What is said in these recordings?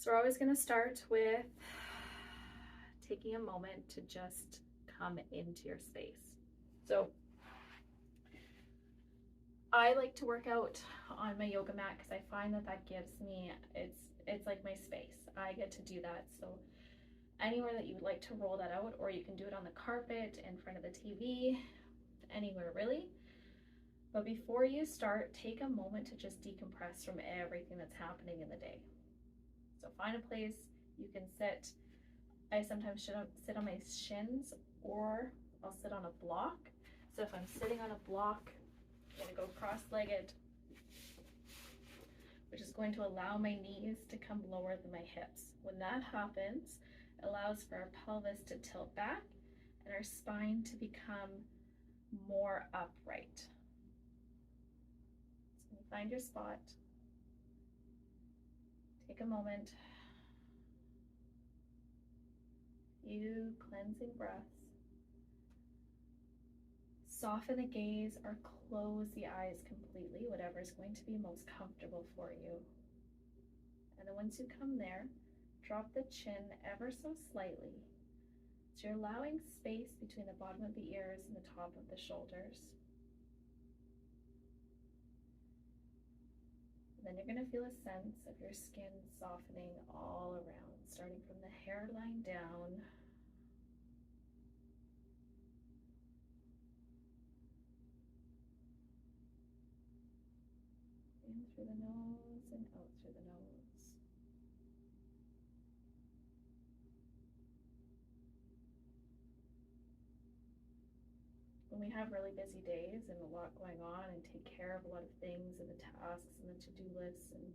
So we're always going to start with taking a moment to just come into your space. So I like to work out on my yoga mat because I find that that gives me, it's like my space. I get to do that. So anywhere that you would like to roll that out, or you can do it on the carpet in front of the TV, anywhere really. But before you start, take a moment to just decompress from everything that's happening in the day. So find a place you can sit. I sometimes sit on my shins, or I'll sit on a block. So if I'm sitting on a block, I'm gonna go cross-legged, which is going to allow my knees to come lower than my hips. When that happens, it allows for our pelvis to tilt back and our spine to become more upright. So find your spot. Take a moment. Few cleansing breaths. Soften the gaze or close the eyes completely, whatever is going to be most comfortable for you. And then once you come there, drop the chin ever so slightly. So you're allowing space between the bottom of the ears and the top of the shoulders. And then you're going to feel a sense of your skin softening all around, starting from the hairline down. In through the nose and out through the nose. When we have really busy days and a lot going on and take care of a lot of things and the tasks and the to-do lists and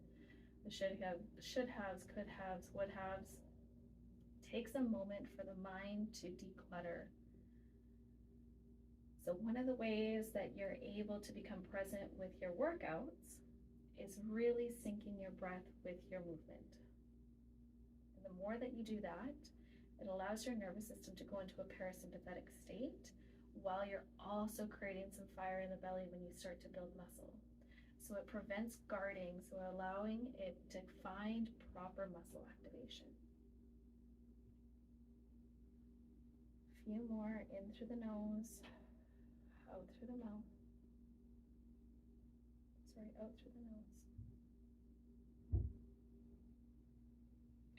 the should haves, could haves, would haves, takes a moment for the mind to declutter. So one of the ways that you're able to become present with your workouts is really syncing your breath with your movement. And the more that you do that, it allows your nervous system to go into a parasympathetic state while you're also creating some fire in the belly when you start to build muscle. So it prevents guarding, so allowing it to find proper muscle activation. A few more in through the nose, out through the mouth. Sorry, out through the nose.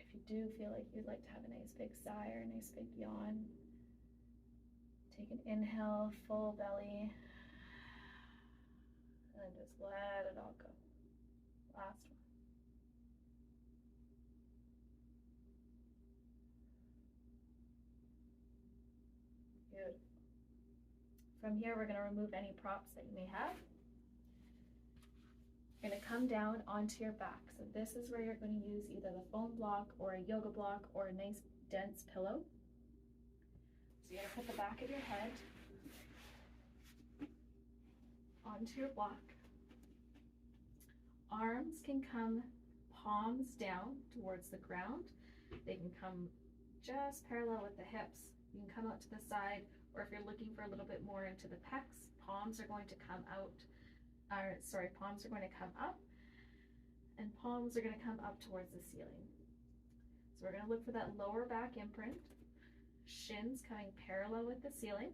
If you do feel like you'd like to have a nice big sigh or a nice big yawn, take an inhale, full belly, and then just let it all go. Last one. Good. From here, we're going to remove any props that you may have. You're going to come down onto your back. So this is where you're going to use either the foam block or a yoga block or a nice dense pillow. So you're going to put the back of your head onto your block. Arms can come palms down towards the ground. They can come just parallel with the hips. You can come out to the side, or if you're looking for a little bit more into the pecs, palms are going to come out. Palms are going to come up, and palms are going to come up towards the ceiling. So we're going to look for that lower back imprint, shins coming parallel with the ceiling,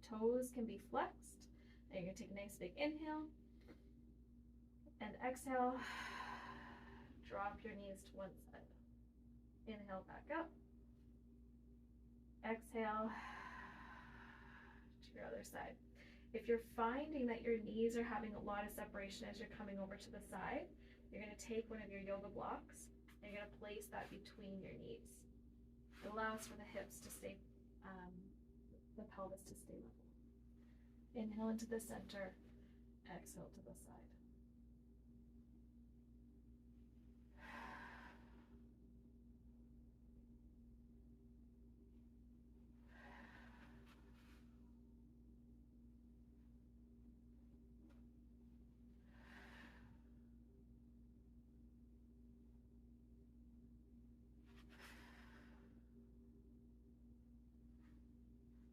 toes can be flexed, and you're going to take a nice big inhale, and exhale, drop your knees to one side. Inhale back up, exhale to your other side. If you're finding that your knees are having a lot of separation as you're coming over to the side, you're going to take one of your yoga blocks and you're going to place that between your knees. It allows for the hips to stay, the pelvis to stay level. Inhale into the center, exhale to the side.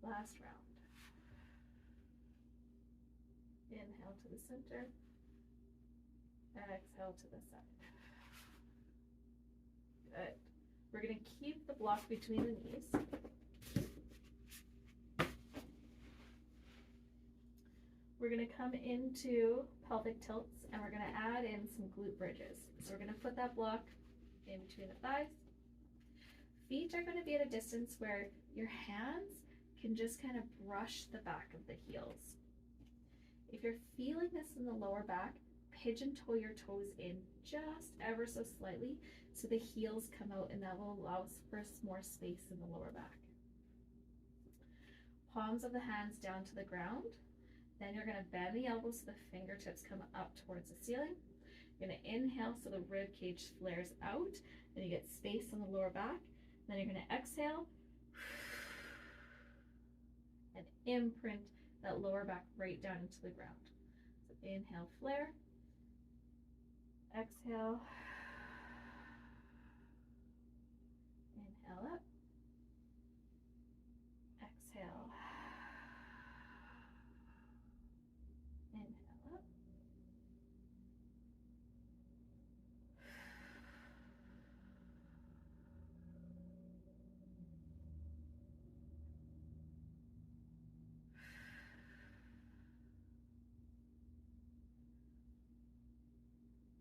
Last round. Inhale to the center, exhale to the side. Good. We're going to keep the block between the knees. We're going to come into pelvic tilts and we're going to add in some glute bridges. So we're going to put that block in between the thighs. Feet are going to be at a distance where your hands can just kind of brush the back of the heels. If you're feeling this in the lower back, pigeon toe your toes in just ever so slightly so the heels come out, and that will allow for more space in the lower back. Palms of the hands down to the ground. Then you're going to bend the elbows so the fingertips come up towards the ceiling. You're going to inhale so the rib cage flares out, then you get space in the lower back. Then you're going to exhale and imprint that lower back right down into the ground. So inhale, flare. Exhale. Inhale up. Exhale. Inhale up.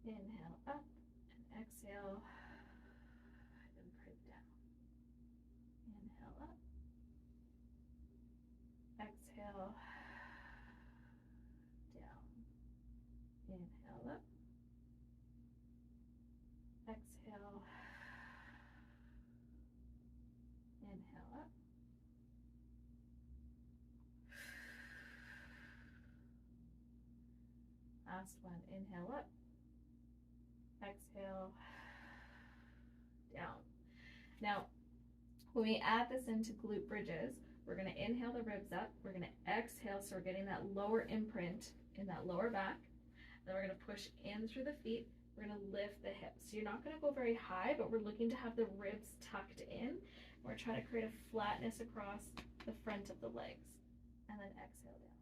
Inhale up and exhale and print down. Inhale up. Exhale down. Inhale up. Exhale. Inhale up. Last one. Inhale up. Exhale down. Now, when we add this into glute bridges, we're going to inhale the ribs up. We're going to exhale, so we're getting that lower imprint in that lower back. Then we're going to push in through the feet. We're going to lift the hips. So you're not going to go very high, but we're looking to have the ribs tucked in. We're trying to create a flatness across the front of the legs. And then exhale down.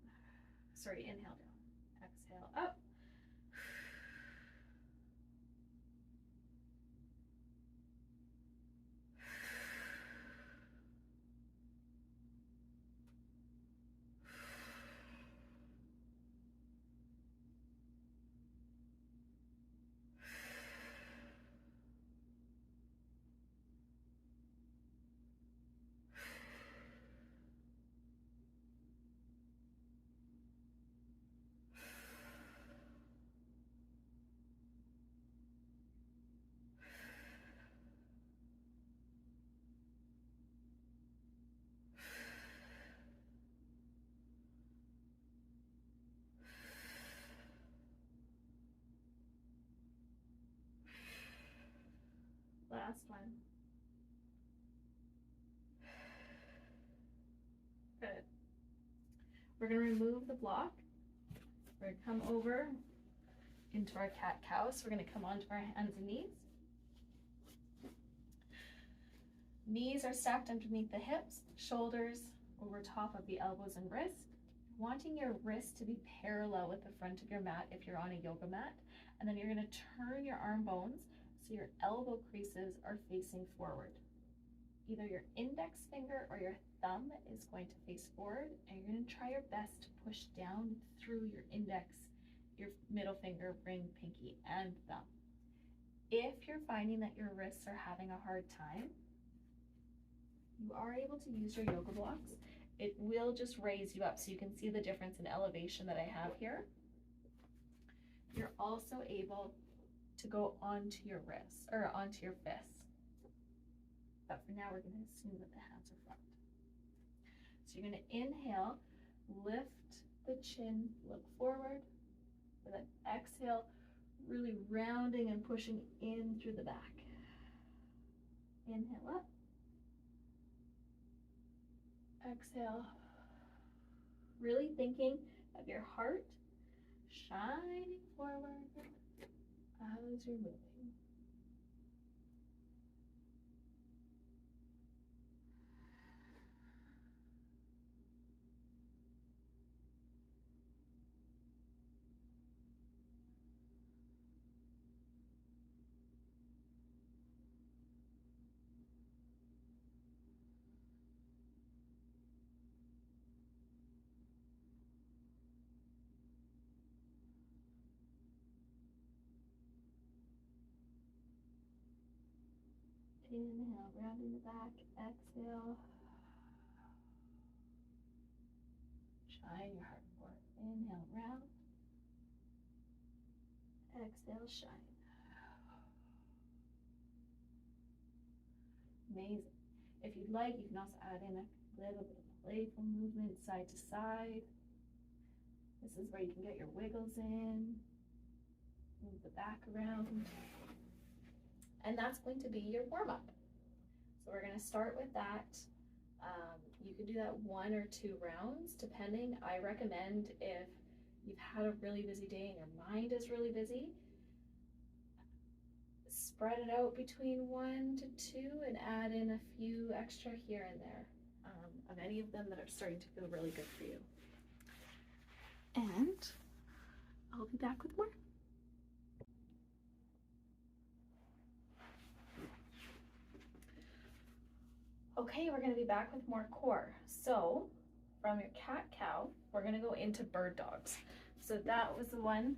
Sorry, inhale down. Exhale up. Last one. Good. We're going to remove the block. We're going to come over into our cat-cow. So we're going to come onto our hands and knees. Knees are stacked underneath the hips, shoulders over top of the elbows and wrists. Wanting your wrists to be parallel with the front of your mat if you're on a yoga mat. And then you're going to turn your arm bones so your elbow creases are facing forward. Either your index finger or your thumb is going to face forward, and you're going to try your best to push down through your index, your middle finger, ring, pinky, and thumb. If you're finding that your wrists are having a hard time, you are able to use your yoga blocks. It will just raise you up so you can see the difference in elevation that I have here. You're also able to go onto your wrists or onto your fists. But for now, we're going to assume that the hands are front. So you're going to inhale, lift the chin, look forward, and then exhale, really rounding and pushing in through the back. Inhale up. Exhale. Really thinking of your heart shining forward as you're moving. Inhale, rounding the back. Exhale. Shine your heart forward. Inhale, round. Exhale, shine. Amazing. If you'd like, you can also add in a little bit of playful movement side to side. This is where you can get your wiggles in. Move the back around. And that's going to be your warm-up. So we're going to start with that. You can do that 1 or 2 rounds, depending. I recommend if you've had a really busy day and your mind is really busy, spread it out between 1 to 2 and add in a few extra here and there of any of them that are starting to feel really good for you. And I'll be back with more. Okay, we're going to be back with more core. So from your cat-cow, we're going to go into bird dogs. So that was the one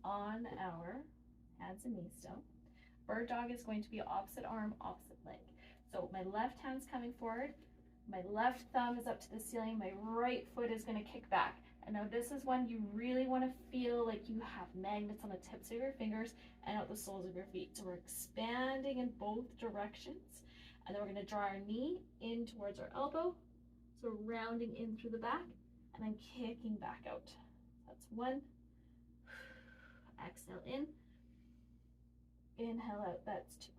on our hands and knees still. Bird dog is going to be opposite arm, opposite leg. So my left hand's coming forward, my left thumb is up to the ceiling, my right foot is going to kick back. And now this is when you really want to feel like you have magnets on the tips of your fingers and out the soles of your feet. So we're expanding in both directions. And then we're going to draw our knee in towards our elbow. So rounding in through the back and then kicking back out. That's 1. Exhale in. Inhale out. That's 2.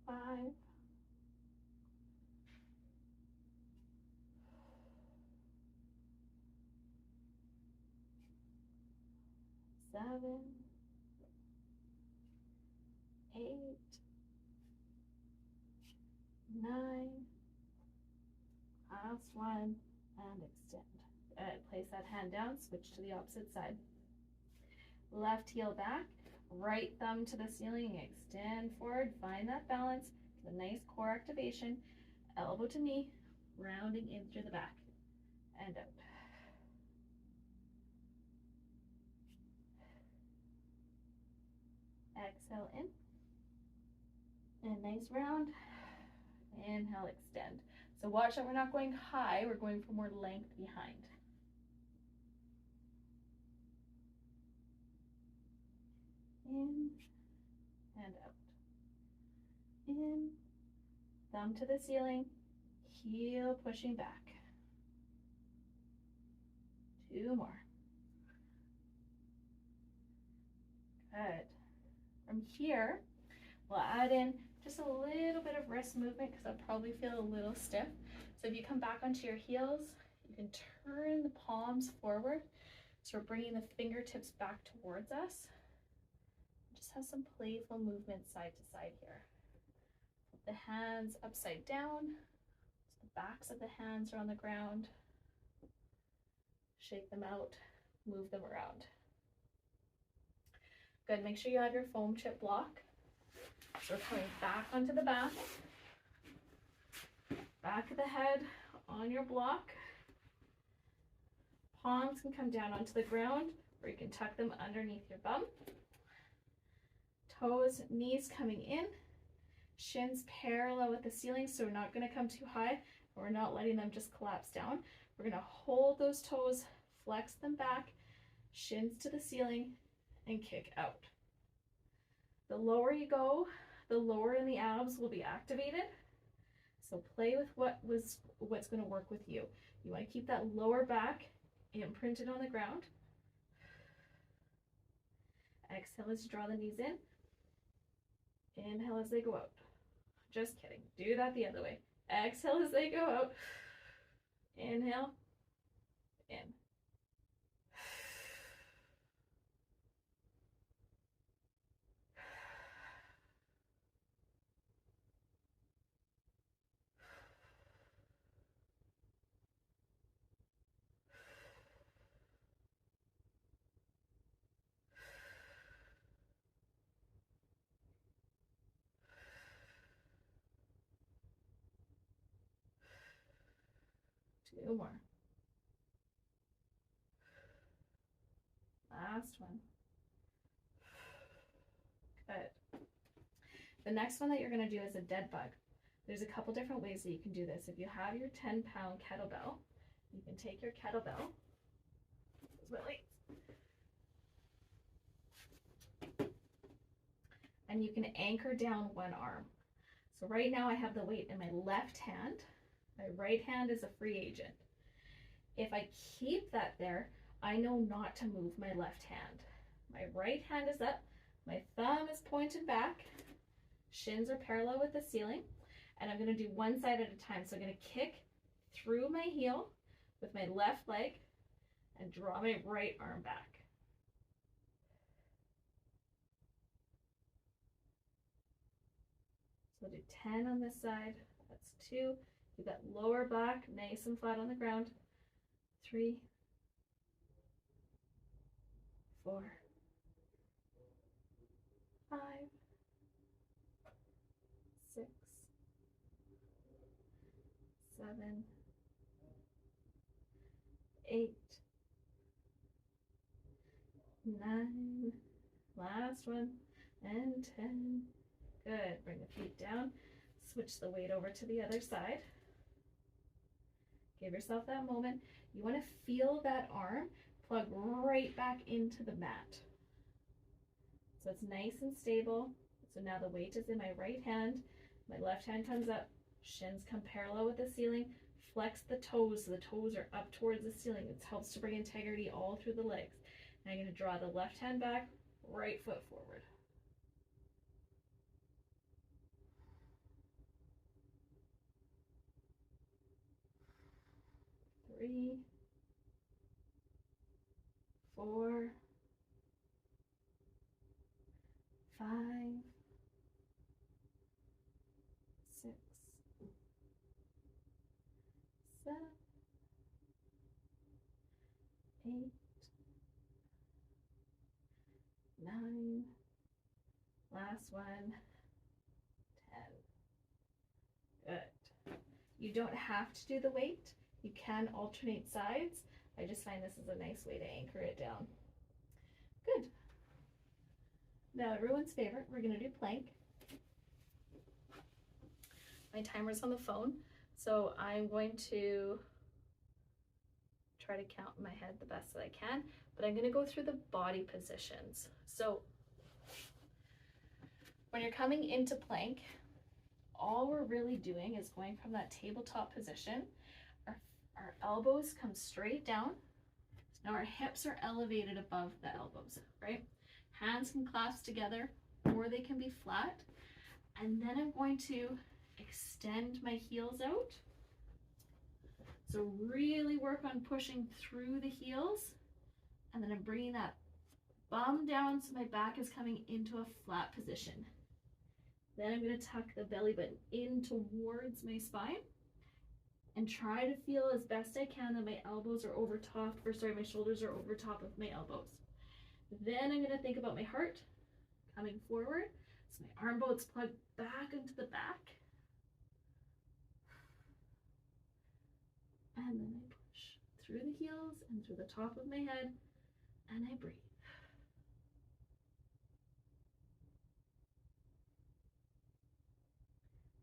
5. 7. 8. 9. Last one, and extend. Place that hand down, switch to the opposite side. Left heel back, right thumb to the ceiling, extend forward, find that balance, the nice core activation, elbow to knee, rounding in through the back, and out. Exhale in, and nice round. Inhale, extend. So watch that we're not going high, we're going for more length behind. In and out. In, thumb to the ceiling, heel pushing back. 2 more. Good. From here, we'll add in just a little bit of wrist movement because I'll probably feel a little stiff. So if you come back onto your heels, you can turn the palms forward. So we're bringing the fingertips back towards us. Just have some playful movement side to side here. Put the hands upside down. So the backs of the hands are on the ground. Shake them out, move them around. Good, make sure you have your foam chip block. So we're coming back onto the back. Back of the head on your block. Palms can come down onto the ground, or you can tuck them underneath your bum. Toes, knees coming in. Shins parallel with the ceiling, so we're not going to come too high. We're not letting them just collapse down. We're going to hold those toes, flex them back, shins to the ceiling, and kick out. The lower you go, the lower in the abs will be activated. So play with what's going to work with you. You want to keep that lower back imprinted on the ground. Exhale as you draw the knees in. Inhale as they go out. Just kidding. Do that the other way. Exhale as they go out. Inhale. In. 2 more. Last one. Good. The next one that you're going to do is a dead bug. There's a couple different ways that you can do this. If you have your 10-pound kettlebell, you can take your kettlebell, and you can anchor down one arm. So right now I have the weight in my left hand. My right hand is a free agent. If I keep that there, I know not to move my left hand. My right hand is up, my thumb is pointed back, shins are parallel with the ceiling, and I'm going to do one side at a time. So I'm going to kick through my heel with my left leg and draw my right arm back. So do 10 on this side, that's 2. Do that lower back nice and flat on the ground. 3, 4, 5, 6, 7, 8, 9, last one, and 10. Good. Bring the feet down. Switch the weight over to the other side. Give yourself that moment. You want to feel that arm plug right back into the mat. So it's nice and stable. So now the weight is in my right hand. My left hand comes up. Shins come parallel with the ceiling. Flex the toes so the toes are up towards the ceiling. It helps to bring integrity all through the legs. And I'm going to draw the left hand back, right foot forward. 3, 4, 5, 6, 7, 8, 9, last one, 10. Good. You don't have to do the weight. You can alternate sides. I just find this is a nice way to anchor it down. Good. Now everyone's favorite, we're gonna do plank. My timer's on the phone, so I'm going to try to count in my head the best that I can, but I'm gonna go through the body positions. So when you're coming into plank, all we're really doing is going from that tabletop position. Our elbows come straight down. Now our hips are elevated above the elbows, right? Hands can clasp together or they can be flat. And then I'm going to extend my heels out. So really work on pushing through the heels. And then I'm bringing that bum down so my back is coming into a flat position. Then I'm going to tuck the belly button in towards my spine and try to feel as best I can that my elbows are over top, my shoulders are over top of my elbows. Then I'm going to think about my heart coming forward. So my arm bones plug back into the back. And then I push through the heels and through the top of my head, and I breathe.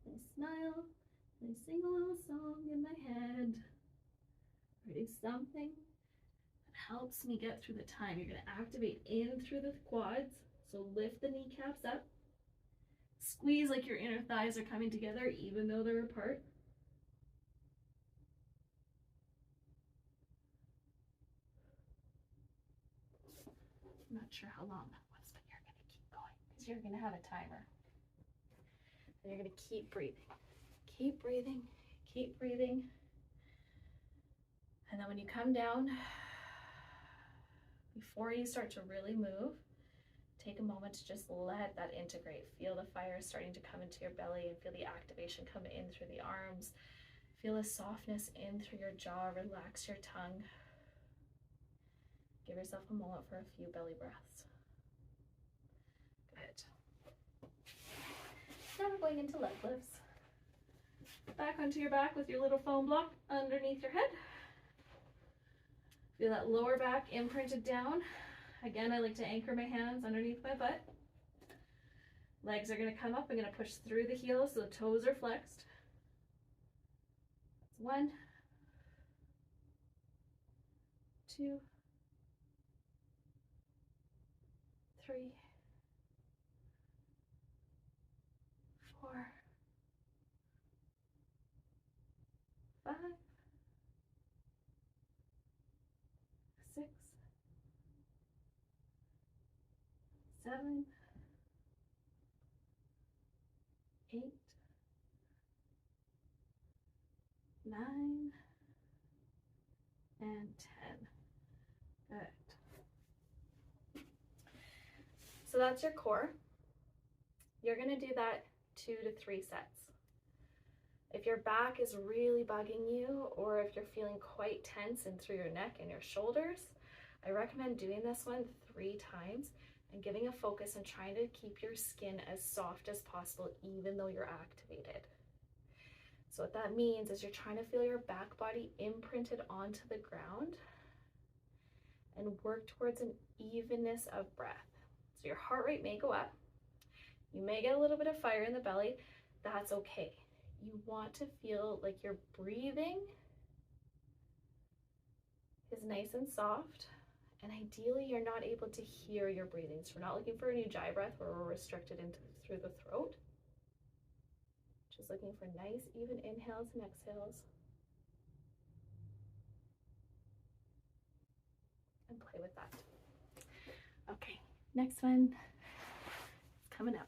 I smile, and I sing a little song in my head, writing something that helps me get through the time. You're going to activate in through the quads, so lift the kneecaps up. Squeeze like your inner thighs are coming together even though they're apart. I'm not sure how long that was, but you're going to keep going because you're going to have a timer. And you're going to keep breathing. Keep breathing, keep breathing. And then when you come down, before you start to really move, take a moment to just let that integrate. Feel the fire starting to come into your belly and feel the activation come in through the arms. Feel the softness in through your jaw. Relax your tongue. Give yourself a moment for a few belly breaths. Good. Now we're going into leg lifts. Back onto your back with your little foam block underneath your head. Feel that lower back imprinted down. Again, I like to anchor my hands underneath my butt. Legs are going to come up. I'm going to push through the heels so the toes are flexed. That's 1, 2, 3, 4, 5, 6, 7, 8, 9, and 10. Good. So that's your core. You're going to do that 2 to 3 sets. If your back is really bugging you, or if you're feeling quite tense and through your neck and your shoulders, I recommend doing this one 3 times and giving a focus and trying to keep your skin as soft as possible, even though you're activated. So what that means is you're trying to feel your back body imprinted onto the ground and work towards an evenness of breath. So your heart rate may go up. You may get a little bit of fire in the belly. That's okay. You want to feel like your breathing is nice and soft, and ideally you're not able to hear your breathing. So we're not looking for a Ujjayi breath where we're restricted through the throat. Just looking for nice, even inhales and exhales. And play with that. Okay, next one is coming up.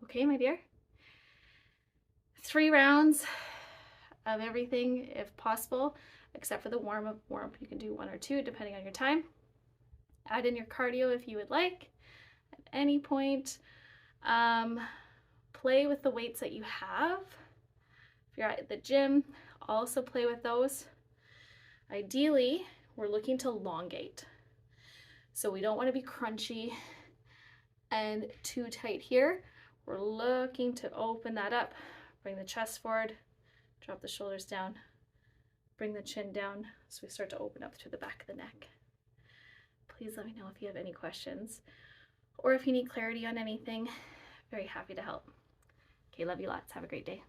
Okay, my dear? 3 rounds of everything if possible, except for the warm-up. Warm-up, you can do 1 or 2 depending on your time. Add in your cardio if you would like at any point. Play with the weights that you have. If you're at the gym, also play with those. Ideally, we're looking to elongate. So we don't want to be crunchy and too tight here. We're looking to open that up. Bring the chest forward, drop the shoulders down, bring the chin down so we start to open up through the back of the neck. Please let me know if you have any questions or if you need clarity on anything. Very happy to help. Okay, love you lots. Have a great day.